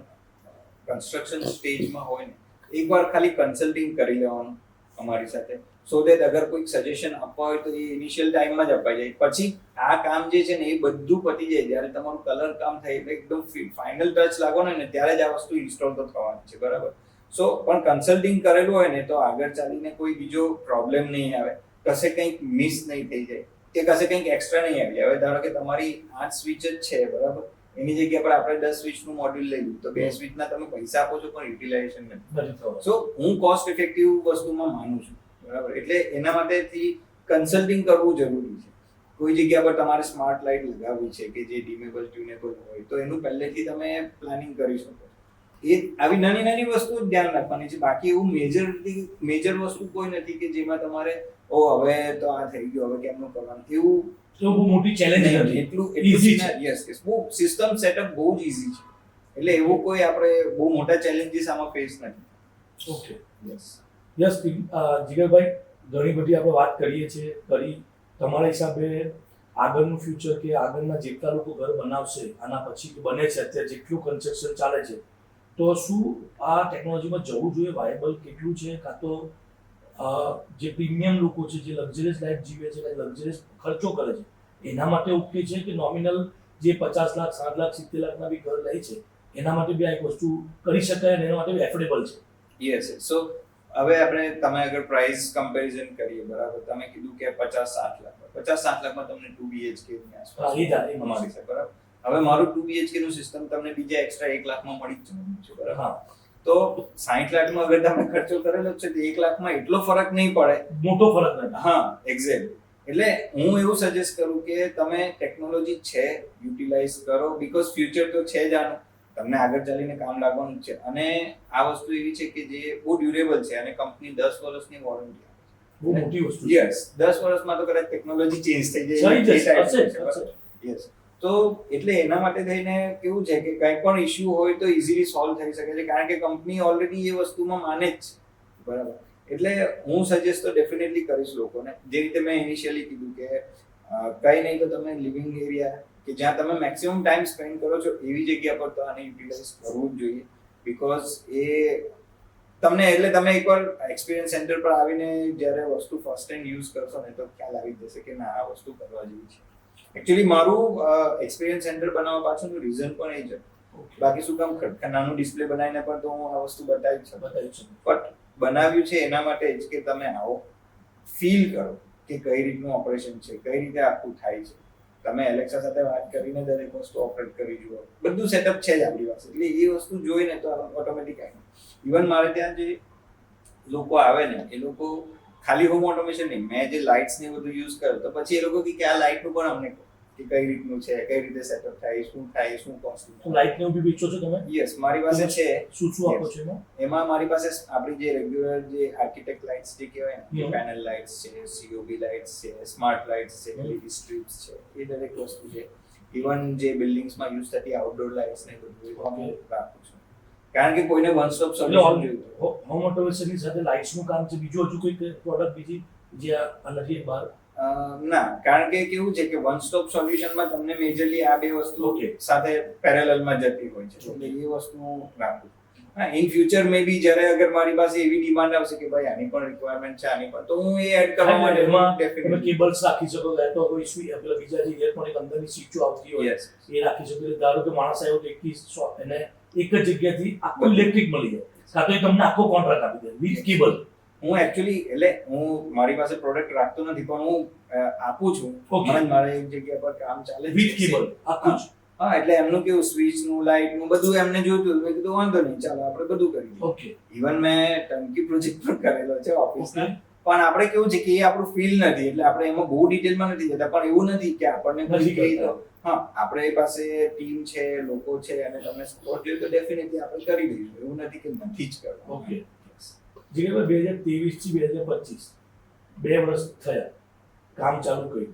કન્સ્ટ્રક્શન સ્ટેજમાં હોય ને એકવાર ખાલી કન્સલ્ટિંગ કરી લેવાનું અમારી સાથે, સો દેટ અગર કોઈક સજેશન આપવા હોય તો એ ઇનિશિયલ ટાઈમમાં જ અપાઈ જાય. પછી આ કામ જે છે ને એ બધું પતી જાય જ્યારે તમારું કલર કામ થાય એટલે એકદમ ફાઇનલ ટચ લાગો ને ત્યારે જ આ વસ્તુ ઇન્સ્ટોલ તો થવાની છે, બરાબર. સો પણ કન્સલ્ટિંગ કરેલું હોય ને તો આગળ ચાલીને કોઈ બીજો પ્રોબ્લેમ નહીં આવે, કશે કંઈક મિસ નહીં થઈ જાય કે કશે કંઈક એક્સ્ટ્રા નહીં આવી જાય. હવે ધારો કે તમારી 8 સ્વિચ જ છે, બરાબર, એની જગ્યા પર આપણે 10 સ્વિચનું મોડ્યુલ લઈ લીધું તો 2 સ્વિચના તમે પૈસા આપો છો પણ યુટિલાઇઝેશન નથી. સો હું કોસ્ટ ઇફેક્ટિવ વસ્તુમાં માનું છું, બરાબર. એટલે એના માટેથી કન્સલ્ટિંગ કરવું જરૂરી છે. કોઈ જગ્યા પર તમારે સ્માર્ટ લાઇટ લગાવવી છે કે જે ડિમેબલ ટ્યુનેબલ હોય તો એનું પહેલેથી તમે પ્લાનિંગ કરી શકો. એ આવી નાની નાની વસ્તુ જ ધ્યાન રાખવાની છે. બાકી એવું મેજર વસ્તુ કોઈ નથી કે જેમાં તમારે હવે તો આ થઈ ગયું હવે કેમનું કરવાનું, એવું તો બહુ મોટી ચેલેન્જ નથી. એટલું Easy છે. યસ, બહુ સિસ્ટમ સેટઅપ બહુ જ ઈઝી છે. એટલે એવો કોઈ આપણે બહુ મોટા ચેલેન્જીસ આમાં ફેસ નથી. ઓકે. યસ યસ જીગરભાઈ, ઘણી બધી આપણે વાત કરીએ છીએ તમારા હિસાબે આગળનું ફ્યુચર કે આગળના જેટલા લોકો ઘર બનાવશે આના પછી કે બને છે અત્યારે જેટલું કન્સ્ટ્રક્શન ચાલે છે તો શું આ ટેકનોલોજીમાં જવું જોઈએ, વાયબલ કેટલું છે, કાં તો જે પ્રીમિયમ લોકો છે જે લક્ઝરિયસ લાઈફ જીવે છે કે લક્ઝરિયસ ખર્ચો કરે છે એના માટે ઓકે છે કે નોમિનલ જે 50 લાખ 60 લાખ 70 લાખના બી ઘર લે છે એના માટે બી આ એક વસ્તુ કરી શકાય અને એના માટે બી એફોર્ડેબલ છે? યસ. સો હવે તમે અગર પ્રાઇસ કમ્પેરિઝન કરીએ, બરાબર, તમે કીધું કે 50-60 લાખમાં તમને 2 BHK ની આસપાસ મળી શકે, બરાબર. હવે મારું 2 BHK નું સિસ્ટમ તમને બીજા એક્સ્ટ્રા 1 લાખમાં મળી જ જવાનું છે, બરાબર. તો 60 લાખમાં અગર તમે ખર્ચો કરેલો છે તો 1 લાખમાં એટલો ફરક નહીં પડે, મોટો ફરક નથી. હા, એક્ઝેક્ટ. એટલે હું એવું સજેસ્ટ કરું કે તમે ટેકનોલોજી છે યુટિલાઇઝ કરો, બીકોઝ ફ્યુચર તો છે જ આનું, તમને આગળ ચાલીને કામ લાગવાનું છે. અને આ વસ્તુ એવી છે કે જે બહુ ડ્યુરેબલ છે અને કંપની 10 વર્ષની વોરંટી આપે છે. બહુ મોટી વસ્તુ છે. યસ, 10 વર્ષમાં તો કદાચ ટેકનોલોજી ચેન્જ થઈ જાય. યસ. તો એટલે એના માટે થઈને કેવું છે કે કંઈ પણ ઇશ્યુ હોય તો ઇઝીલી સોલ્વ થઈ શકે છે કારણ કે કંપની ઓલરેડી એ વસ્તુમાં માને જ છે, બરાબર. એટલે હું સજેસ્ટ તો ડેફિનેટલી કરીશ લોકોને, જે રીતે મેં ઇનિશિયલી કીધું કે કંઈ નહીં તો તમે લિવિંગ એરિયા કે જ્યાં તમે મેક્સિમમ ટાઈમ સ્પેન્ડ કરો છો એવી જગ્યા પર તો આને યુટિલાઇઝ કરવું જ જોઈએ. બીકોઝ એ તમને એટલે તમે એકવાર એક્સપિરિયન્સ સેન્ટર પર આવીને જ્યારે વસ્તુ ફર્સ્ટ ટાઈમ યુઝ કરશો ને તો ખ્યાલ આવી જશે કે ના આ વસ્તુ કરવા જેવી છે. એકચ્યુઅલી મારું એક્સપિરિયન્સ સેન્ટર બનાવવા પાછળનું રીઝન પણ એ છે. બાકી શું કામ નાનું ડિસ્પ્લે બનાવીને પણ તો હું આ વસ્તુ બતાવી છું. બટ બનાવ્યું છે એના માટે જ કે તમે આવો ફીલ કરો કે કઈ રીતનું ઓપરેશન છે, કઈ રીતે આખું થાય છે. તમે એલેક્સા સાથે વાત કરીને દરેક વસ્તુ ઓપરેટ કરી જુઓ, બધું સેટઅપ છે જ આપણી પાસે. એટલે એ વસ્તુ જોઈને તો ઓટોમેટિક આવી. ઇવન મારે ત્યાં જે લોકો આવે ને એ લોકો ખાલી હોમ ઓટોમેશન નહીં, મેં જે લાઇટ્સ ને બધું યુઝ કર્યું તો પછી એ લોકો કે આ લાઇટનું પણ અમને કહો કે કઈ રીતનું છે, કઈ રીતે સેટઅપ થાય, શું કોસ્ટ. તો લાઇટ ને બી વેચો છો તમે? યસ, મારી પાસે છે. શું આપો છો એમાં? એમાં મારી પાસે આપણી જે રેગ્યુલર જે આર્કિટેક્ટ લાઇટ્સ જે કહેવાય ને, હમ. પેનલ લાઇટ્સ છે, સીઓબી લાઇટ્સ છે, સ્માર્ટ લાઇટ્સ છે, એલઈડી સ્ટ્રીપ્સ છે, એ દરેક વસ્તુ છે. ઇવન જે બિલ્ડિંગ્સમાં યુઝ થતી આઉટડોર લાઇટ્સ ને બધું એ પણ હું રાખું છું. કારણ કે કોઈને વન સ્ટોપ સોલ્યુશન જોઈએ. હોમ ઓટોમેશનની સાથે લાઇટ્સ નું કામ છે, બીજું હજુ કોઈ પ્રોડક્ટ બીજી જે આ નથી બહાર? ના, કારણ કે કેવું છે કે વન સ્ટોપ સોલ્યુશનમાં તમને મેજરલી આ બે વસ્તુ Okay. સાથે પેરેલલમાં જતી હોય છે. એટલે એ વસ્તુ હું રાખું. હા, ઇન ફ્યુચર મે બી જ્યારે અગર મારી પાસે એવી ડિમાન્ડ આવશે કે ભાઈ આની પણ રિક્વાયરમેન્ટ છે, આની પણ, તો હું એ એડ કરવા માટે એમાં તમે ડેફિનેટલી. કેબલ્સ રાખી શકો, કાં તો કોઈ બીજા જે ઇલેક્ટ્રોનિક અંદરની સ્વિચો આવતી હોય યસ, એ રાખી શકો. એટલે ધારો કે માણસ આવ્યો તો એને એક જ જગ્યાથી આખું ઇલેક્ટ્રિક મળી જાય, કાં તો એ તમને આખો કોન્ટ્રાક્ટ આપી દે વિથ કેબલ. હું એકચ્યુઅલી એટલે હું મારી પાસે પ્રોડક્ટ રાખતો નથી, પણ હું આપું છું. Okay. હમણાં જ મારે એક જગ્યા પર કામ ચાલે છે વિથ કેબલ આખું જ. હા, એટલે એમનું કેવું સ્વિચનું, લાઇટનું બધું એમને જોઈતું હતું. મેં કીધું વાંધો નહીં, ચાલો આપણે બધું કરી દઈએ. ઓકે. ઇવન મેં ટંકી પ્રોજેક્ટ પણ કરેલો છે ઓફિસના. Okay. પણ આપણે કેવું છે કે એ આપણું ફીલ નથી, એટલે આપણે એમાં બહુ ડિટેલમાં નથી જતા. પણ એવું નથી કે આપણને કોઈ નથી કહી કરતા. દો. હા, આપણે પાસે ટીમ છે, લોકો છે, અને તમને સપોર્ટ જોઈએ તો ડેફિનેટલી આપણે કરી દઈશું. એવું નથી કે નથી જ કરવું. ઓકે. જીગરભાઈ 2023 થી 2025 2 વર્ષ થયા કામ ચાલુ કર્યું,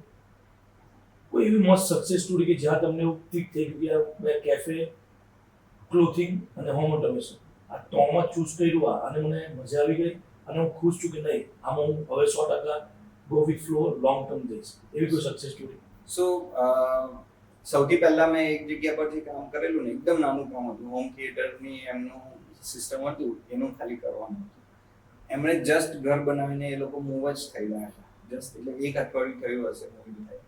કોઈ એવી મસ્ત સક્સેસ સ્ટોરી કે જ્યાં તમને એવું ક્લિક થઈ ગયું કે મેં કેફે, ક્લોથિંગ અને હોમ ઓટોમેશન આ ત્રણમાં ચૂઝ કર્યું, અને મને મજા આવી ગઈ અને હું ખુશ છું કે નહીં આમાં હું હવે 100% go with flow long term જઈશ, એવી કોઈ સક્સેસ સ્ટોરી? સો સૌથી પહેલા મેં એક જગ્યા પર જે કામ કરેલું ને, એકદમ નાનું કામ હતું. હોમ થિયેટરની એમનું સિસ્ટમ હતું, એનું ખાલી કરવાનું હતું. એમણે જસ્ટ ઘર બનાવીને એ લોકો મૂવ જ થયેલા હતા. જસ્ટ એટલે એક અઠવાડિયું થયું હશે મૂવ થાય.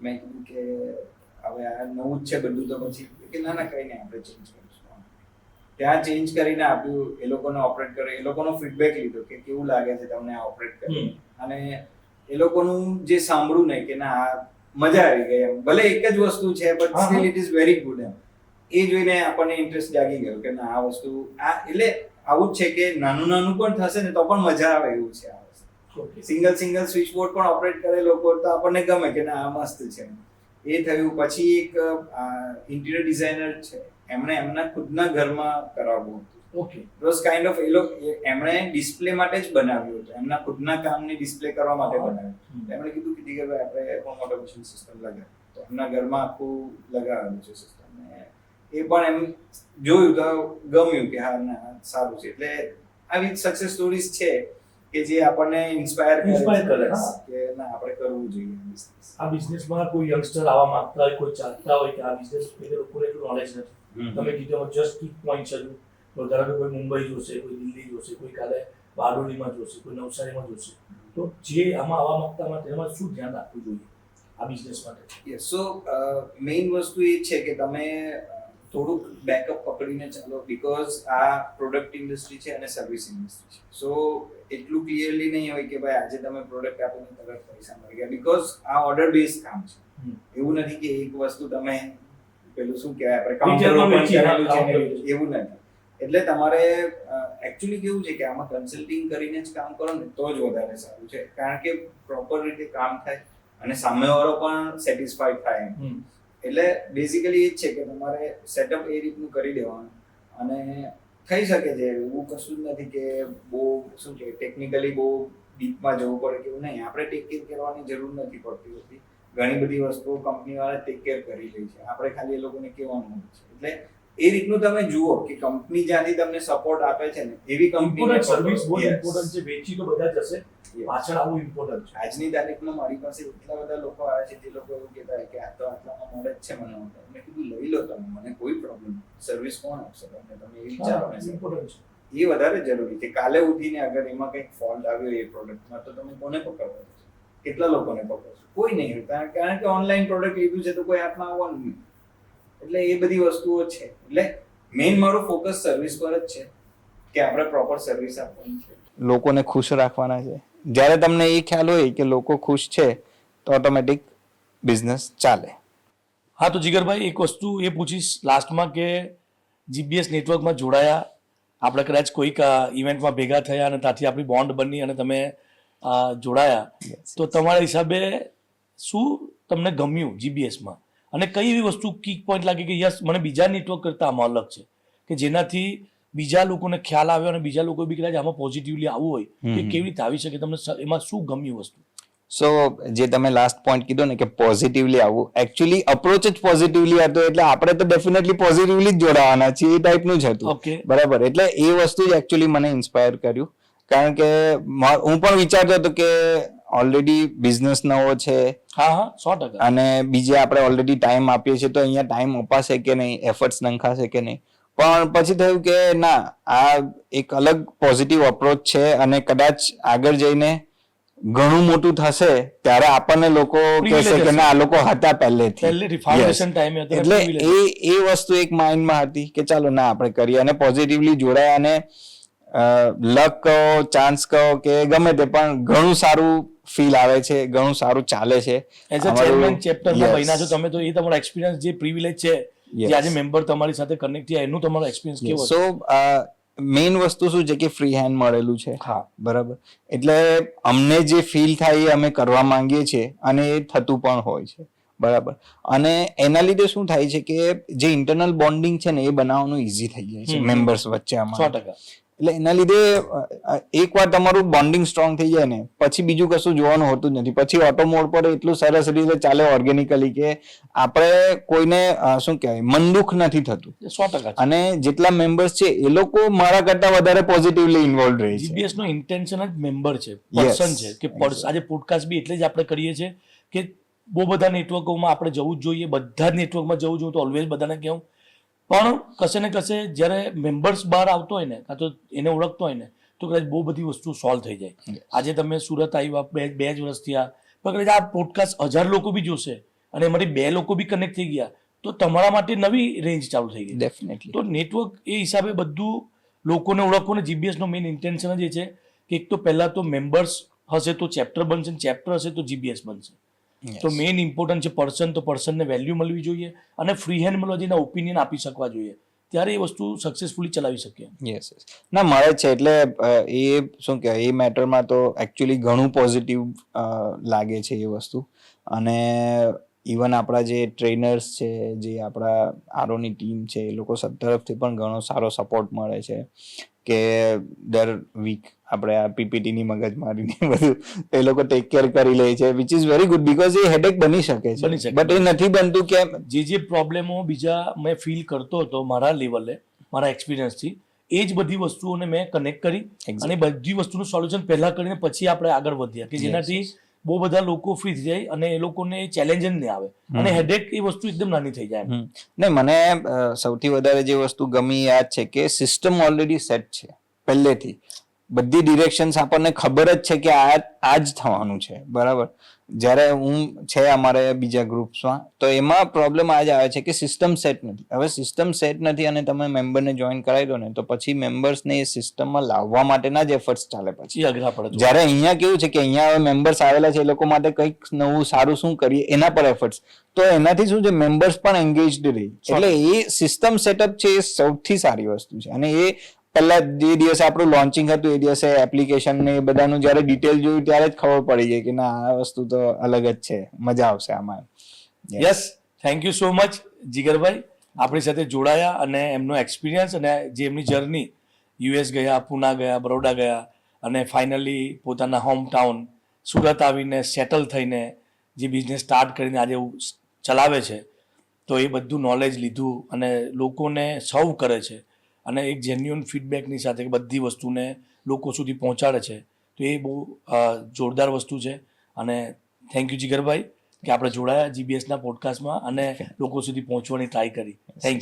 મેં કીધું કે હવે આ નવું જ છે બધું, તો પછી કે ના ના કંઈ નહીં, આપણે ચેન્જ કરીશું. ત્યાં ચેન્જ કરીને આપ્યું, એ લોકોને ઓપરેટ કરે, એ લોકોનો ફીડબેક લીધો કે કેવું લાગે છે તમને આ ઓપરેટ કરીને. અને એ લોકોનું જે સાંભળ્યું ને કે ના મજા આવી ગઈ એમ, ભલે એક જ વસ્તુ છે but still it is very good એમ, એ જોઈને આપણને ઇન્ટરેસ્ટ જાગી ગયો કે ના આ વસ્તુ આ એટલે આવું જ છે કે નાનું નાનું પણ થશે ને તો પણ મજા આવે એવું છે આ વસ્તુ. સિંગલ સ્વિચ બોર્ડ પણ ઓપરેટ કરે લોકો તો આપણને ગમે કે ના આ મસ્ત છે. એ થયું. પછી એક ઇન્ટિરિયર ડિઝાઇનર છે, એમણે એમના ખુદના ઘરમાં કરાવવું હતું. Okay. It was kind of એમણે ડિસ્પ્લે માટે જ બનાવ્યું હતું, એમના ખુદના કામની ડિસ્પ્લે કરવા માટે બનાવ્યું. એમણે કીધું કે જીગરભાઈ આપણે હોમ ઓટોમેશન સિસ્ટમ લગાવીએ, તો એમના ઘરમાં આખું લગાવેલું છે સિસ્ટમ. એ પણ એમ જોયું તો ગમ્યું કે હા ના સારું છે. એટલે આવી સક્સેસ સ્ટોરીઝ છે કે જે આપણને ઇન્સ્પાયર કરે કે ના આપણે કરવું જોઈએ બિઝનેસ. આ બિઝનેસમાં કોઈ યંગસ્ટર આવવા માંગતા હોય, કોઈ ચાહતા હોય કે આ બિઝનેસ વિશે લોકોને એટલું નોલેજ નથી, તમે કીધું જસ્ટ કી પોઈન્ટ છે. તો ધારો કે કોઈ મુંબઈ જોશે, કોઈ દિલ્હી જોશે, કોઈ કાલે બારડોલીમાં જોશે, કોઈ નવસારીમાં જોશે, તો જે આમાં આવવા માંગતા હોય તેમાં શું ધ્યાન રાખવું જોઈએ આ બિઝનેસ માટે? યસ, સો મેઇન વસ્તુ એ છે કે તમે થોડુંક બેકઅપ પકડીને ચાલો, બીકોઝ આ પ્રોડક્ટ ઇન્ડસ્ટ્રી છે અને સર્વિસ ઇન્ડસ્ટ્રી છે. સો એટલું ક્લિયરલી નહીં હોય કે ભાઈ આજે તમે પ્રોડક્ટ આપીને તરત પૈસા મળી ગયા, બીકોઝ આ ઓર્ડર બેઝ કામ છે. એવું નથી કે એક વસ્તુ તમે પેલું શું કહેવાય આપણે કાઉન્ટર ઓપન કરેલું છે, એવું નથી. એટલે તમારે એકચ્યુઅલી કેવું છે કે આમાં કન્સલ્ટિંગ કરીને જ કામ કરો ને તો જ વધારે સારું છે, કારણ કે પ્રોપર રીતે કામ થાય અને સામેવાળો પણ સેટિસ્ફાઈડ થાય. એટલે બેઝિકલી એ જ છે કે તમારે સેટઅપ એ રીતનું કરી દેવાનું, અને થઈ શકે છે એવું કશું જ નથી કે બહુ શું છે ટેકનિકલી બહુ ડીપમાં જવું પડે કે એવું નહીં. આપણે ટેક કેર કરવાની જરૂર નથી પડતી હોતી. ઘણી બધી વસ્તુઓ કંપનીવાળા ટેક કેર કરી લે છે, આપણે ખાલી એ લોકોને કહેવાનું હોય છે. એટલે એ રીતનું તમે જુઓ કે કંપની જ્યાંથી તમને સપોર્ટ આપે છે ને એવી કંપની સર્વિસ બહુ ઇમ્પોર્ટન્ટ છે. વેચી તો બધા જશે, પાછળ આવું ઇમ્પોર્ટન્ટ છે. આજની તારીખમાં મારી પાસે એટલા બધા લોકો આવે છે જે લોકો એવું કહેતા હોય કે આ તો આટલામાં મળે જ છે મને. મેં કીધું લઈ લો તમે, મને કોઈ પ્રોબ્લેમ નથી. સર્વિસ કોણ આપશે તમને, તમે એ વિચારો ને. ઇમ્પોર્ટન્ટ છે, એ વધારે જરૂરી છે. કાલે ઉઠીને અગર એમાં કંઈક ફોલ્ટ આવ્યો એ પ્રોડક્ટમાં તો તમે કોને પકડવા છો? કેટલા લોકોને પકડશો? કોઈ નહીં. કારણ કે ઓનલાઈન પ્રોડક્ટ લીધું છે તો કોઈ હાથમાં આવવાનું નહીં. એટલે એ બધી વસ્તુઓ છે. એટલે મેઇન મારું ફોકસ સર્વિસ પર જ છે કે આપણે પ્રોપર સર્વિસ આપવાની છે, લોકોને ખુશ રાખવાના છે. જ્યારે તમને એ ખ્યાલ હોય કે લોકો ખુશ છે તો ઓટોમેટિક બિઝનેસ ચાલે. હા, તો જીગરભાઈ એક વસ્તુ એ પૂછીશ લાસ્ટમાં કે જીબીએસ નેટવર્કમાં જોડાયા, આપણે કદાચ કોઈક ઇવેન્ટમાં ભેગા થયા અને ત્યાંથી આપણી બોન્ડ બની અને તમે જોડાયા, તો તમારા હિસાબે શું તમને ગમ્યું જીબીએસમાં અને કઈ એવી વસ્તુ કીક પોઈન્ટ લાગી કે યસ મને બીજા નેટવર્ક કરતાં આમાં અલગ છે, કે જેનાથી બીજા લોકોને ખ્યાલ આવ્યો અને બીજા લોકો બી કદાચ આમાં પોઝિટિવલી આવવું હોય કે કેવી રીતે આવી શકે, તમને એમાં શું ગમ્યું વસ્તુ? સો જે તમે લાસ્ટ પોઈન્ટ કીધો ને કે પોઝિટિવલી આવવું, એકચ્યુઅલી અપ્રોચ જ પોઝિટિવલી હતો એટલે આપણે તો ડેફિનેટલી પોઝિટિવલી જ જોડાવાના છીએ એ ટાઈપનું જ હતું. Okay. બરાબર, એટલે એ વસ્તુ જ એકચ્યુઅલી મને ઇન્સ્પાયર કર્યું, કારણ કે હું પણ વિચારતો હતો કે ઓલરેડી બિઝનેસ નવો છે. હા 100%. અને બીજે આપણે ઓલરેડી ટાઈમ આપીએ છીએ તો અહીંયા ટાઈમ અપાશે કે નહીં, એફર્ટ્સ નંખાશે કે નહીં. પણ પછી થયું કે ના, આ એક અલગ પોઝિટિવ અપ્રોચ છે અને કદાચ આગળ જઈને ઘણું મોટું થશે ત્યારે આપણને લોકો કહેશે કે ના આ લોકો હતા પહેલેથી. ફાઉન્ડેશન ટાઈમે હતા એટલે એ વસ્તુ એક માઇન્ડમાં હતી કે ચાલો ના આપણે કરીએ અને પોઝિટિવલી જોડાયા અને લક કહો, ચાન્સ કહો કે ગમે તે, પણ ઘણું સારું ફીલ આવે છે, ઘણું સારું ચાલે છે. એઝ અ ચેરમેન ચેપ્ટરમાં બન્યા છો તમે, તો એ તમારો એક્સપિરિયન્સ જે પ્રિવિલેજ છે જે આજે મેમ્બર તમારી સાથે કનેક્ટ થયા એનું તમારો એક્સપિરિયન્સ કેવો? સો મેઇન વસ્તુ શું છે કે ફ્રી હેન્ડ મળેલું છે. હા, બરાબર, એટલે અમને જે ફીલ થાય એ અમે કરવા માંગીએ છીએ અને એ થતું પણ હોય છે. બરાબર, અને એના લીધે શું થાય છે કે જે ઇન્ટરનલ બોન્ડિંગ છે ને એ બનાવવાનું ઈઝી થઈ જાય છે મેમ્બર્સ વચ્ચે અમારે. 100%. એટલે એના લીધે એકવાર તમારું બોન્ડિંગ સ્ટ્રોંગ થઈ જાય ને પછી બીજું કશું જોવાનું હોતું જ નથી. પછી ઓટો મોડ પર એટલું સરસ રીતે ચાલે ઓર્ગેનિકલી કે આપણે કોઈને શું કહેવાય મન દુઃખ નથી થતું. 100%. અને જેટલા મેમ્બર્સ છે એ લોકો મારા કરતા વધારે પોઝિટિવલી ઇન્વોલ્વ રહે છે. જીબીએસ નો ઇન્ટેન્શન જ મેમ્બર છે, પર્સન છે, કે આજે પોડકાસ્ટ બી એટલે જ આપણે કરીએ છીએ કે બહુ બધા નેટવર્કોમાં આપણે જવું જ જોઈએ, બધા જ નેટવર્કમાં જવું જોઈએ, તો ઓલવેઝ બધાને કહું. પણ કશે ને કશે જ્યારે મેમ્બર્સ બહાર આવતો હોય ને કાં તો એને ઓળખતો હોય ને તો કદાચ બહુ બધી વસ્તુ સોલ્વ થઈ જાય. આજે તમે સુરત આવ્યા, બે જ વર્ષ થયા, પણ કદાચ આ પોડકાસ્ટ 1000 લોકો બી જોશે અને એમાંથી 2 લોકો બી કનેક્ટ થઈ ગયા તો તમારા માટે નવી રેન્જ ચાલુ થઈ ગઈ. ડેફિનેટલી. તો નેટવર્ક એ હિસાબે બધું લોકોને ઓળખવું ને જીબીએસ નો મેઇન ઇન્ટેન્શન જ એ છે કે એક તો પહેલા તો મેમ્બર્સ હશે તો ચેપ્ટર બનશે, ચેપ્ટર હશે તો જીબીએસ બનશે. તો મેઇન ઇમ્પોર્ટન્ટ છે પર્સન, તો પર્સનને વેલ્યુ મળવી જોઈએ અને ફ્રી હેન્ડ મળવા જઈને ઓપિનિયન આપી શકવા જોઈએ, ત્યારે એ વસ્તુ સક્સેસફુલી ચલાવી શકીએ. યસ ના મળે છે. એટલે એ શું કહેવાય એ મેટરમાં તો એકચ્યુઅલી ઘણું પોઝિટિવ લાગે છે એ વસ્તુ. અને ઇવન આપણા જે ટ્રેનર્સ છે, જે આપણા આરોની ટીમ છે, એ લોકો તરફથી પણ ઘણો સારો સપોર્ટ મળે છે કે દર વીક આપણે આ પીપીટીની મગજમારીને બધું એ લોકો ટેક કેર કરી લે છે, which is very good because A headache બની શકે છે, બટ એ નથી બનતું કે જે પ્રોબ્લેમો બીજા મેં ફીલ કરતો હતો મારા લેવલે, મારા એક્સપિરિયન્સથી, એ જ બધી વસ્તુઓને મેં કનેક્ટ કરી અને બધી વસ્તુનું સોલ્યુશન પહેલા કરીને પછી આપણે આગળ વધ્યા કે જેનાથી બહુ બધા લોકો ફ્રી થઈ જાય અને એ લોકોને ચેલેન્જ જ નહીં આવે અને હેડેક એ વસ્તુ એકદમ નાની થઈ જાય. ને મને સૌથી વધારે જે વસ્તુ ગમી યાદ છે કે સિસ્ટમ ઓલરેડી સેટ છે પહેલેથી. બધી ડિરેક્શન્સ આપણને ખબર જ છે કે આ જ થવાનું છે. બરાબર, જ્યારે હું છે અમારે બીજા ગ્રુપ્સમાં તો એમાં પ્રોબ્લેમ આ જ આવે છે કે સિસ્ટમ સેટ નથી. હવે સિસ્ટમ સેટ નથી અને તમે મેમ્બરને જોઈન કરાવી દો ને તો પછી મેમ્બર્સને એ સિસ્ટમમાં લાવવા માટેના જ એફર્ટ્સ ચાલે પછી અઘરા પડે. જ્યારે અહીંયા કેવું છે કે અહીંયા હવે મેમ્બર્સ આવેલા છે એ લોકો માટે કંઈક નવું સારું શું કરીએ એના પર એફર્ટ્સ, તો એનાથી શું છે મેમ્બર્સ પણ એન્ગેજડ રહે. એટલે એ સિસ્ટમ સેટઅપ છે એ સૌથી સારી વસ્તુ છે. અને એ પહેલા જે દિવસે આપણું લોન્ચિંગ હતું એ દિવસે એપ્લિકેશન ને એ બધાનું જ્યારે ડિટેલ જોયું ત્યારે જ ખબર પડી ગઈ કે ના આ વસ્તુ તો અલગ જ છે, મજા આવશે આમાં. Yes, thank you so much Jigarbhai, આપણી સાથે જોડાયા અને એમનો એક્સપિરિયન્સ અને જે એમની જર્ની યુએસ ગયા, પુના ગયા, બરોડા ગયા અને ફાઇનલી પોતાના હોમ ટાઉન સુરત આવીને સેટલ થઈને જે બિઝનેસ સ્ટાર્ટ કરીને આજે ચલાવે છે, તો એ બધું નોલેજ લીધું અને લોકોને સર્વ કરે છે અને એક જેન્યુઅન ફીડબેકની સાથે બધી વસ્તુને લોકો સુધી પહોંચાડે છે, તો એ બહુ જોરદાર વસ્તુ છે. અને થેન્ક યુ જીગરભાઈ કે આપણે જોડાયા જીબીએસના પોડકાસ્ટમાં અને લોકો સુધી પહોંચવાની ટ્રાય કરી. Thank you.